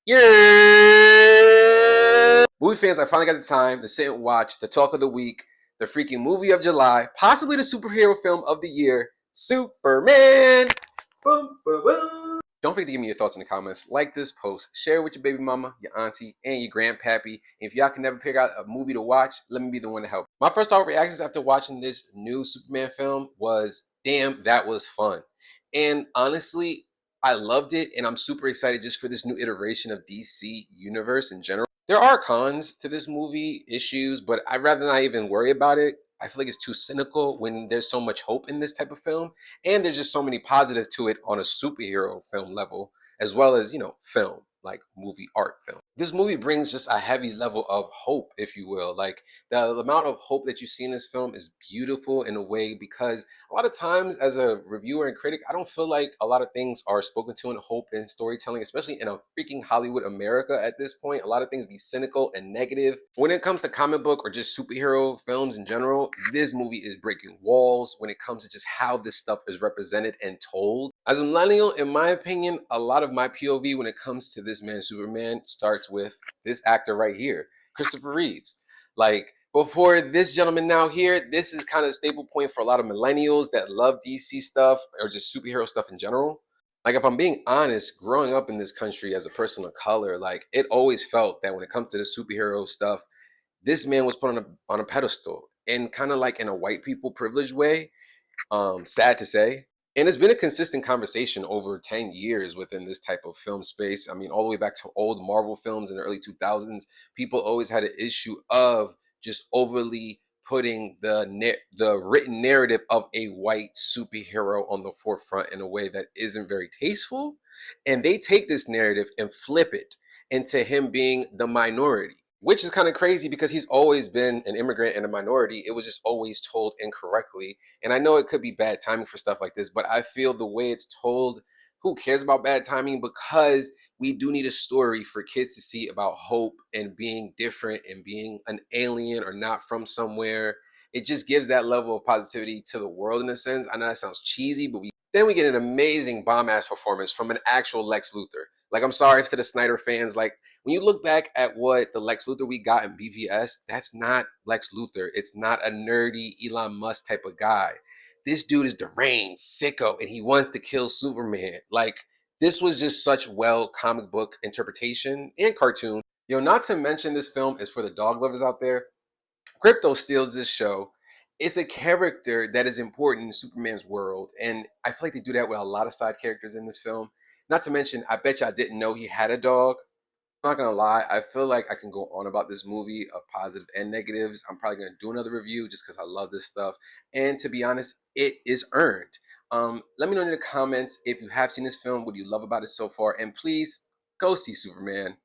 Yeah! Movie fans, I finally got the time to sit and watch the talk of the week, the freaking movie of July, possibly the superhero film of the year, Superman! Boom, boom, boom. Don't forget to give me your thoughts in the comments. Like this post, share it with your baby mama, your auntie, and your grandpappy. And if y'all can never pick out a movie to watch, let me be the one to help. My first thought reactions after watching this new Superman film was, damn, that was fun. And honestly, I loved it, and I'm super excited just for this new iteration of DC Universe in general. There are cons to this movie, issues, but I'd rather not even worry about it. I feel like it's too cynical when there's so much hope in this type of film, and there's just so many positives to it on a superhero film level, as well as, film, like movie art film. This movie brings just a heavy level of hope, if you will. Like the amount of hope that you see in this film is beautiful in a way because a lot of times as a reviewer and critic, I don't feel like a lot of things are spoken to in hope and storytelling, especially in a freaking Hollywood America at this point. A lot of things be cynical and negative. When it comes to comic book or just superhero films in general, this movie is breaking walls when it comes to just how this stuff is represented and told. As a millennial, in my opinion, a lot of my POV when it comes to this man Superman starts with this actor right here, Christopher Reeves. Like, before this gentleman now here, this is kind of a staple point for a lot of millennials that love DC stuff or just superhero stuff in general. Like, if I'm being honest, growing up in this country as a person of color, like, it always felt that when it comes to the superhero stuff, this man was put on a pedestal and kind of like in a white people privilege way. Sad to say. And it's been a consistent conversation over 10 years within this type of film space. I mean, all the way back to old Marvel films in the early 2000s, people always had an issue of just overly putting the written narrative of a white superhero on the forefront in a way that isn't very tasteful. And they take this narrative and flip it into him being the minority, which is kind of crazy because he's always been an immigrant and a minority. It was just always told incorrectly. And I know it could be bad timing for stuff like this, but I feel the way it's told, who cares about bad timing? Because we do need a story for kids to see about hope and being different and being an alien or not from somewhere. It just gives that level of positivity to the world in a sense. I know that sounds cheesy, but we get an amazing bomb ass performance from an actual Lex Luthor. Like, I'm sorry to the Snyder fans. Like, when you look back at what the Lex Luthor we got in BVS, that's not Lex Luthor. It's not a nerdy Elon Musk type of guy. This dude is deranged, sicko, and he wants to kill Superman. Like, this was just such well comic book interpretation and cartoon. Not to mention this film is for the dog lovers out there. Crypto steals this show. It's a character that is important in Superman's world, and I feel like they do that with a lot of side characters in this film. Not to mention, I bet you I didn't know he had a dog. I'm not gonna lie, I feel like I can go on about this movie of positive and negatives. I'm probably gonna do another review just because I love this stuff. And to be honest, it is earned. Let me know in the comments if you have seen this film, what you love about it so far, and please go see Superman.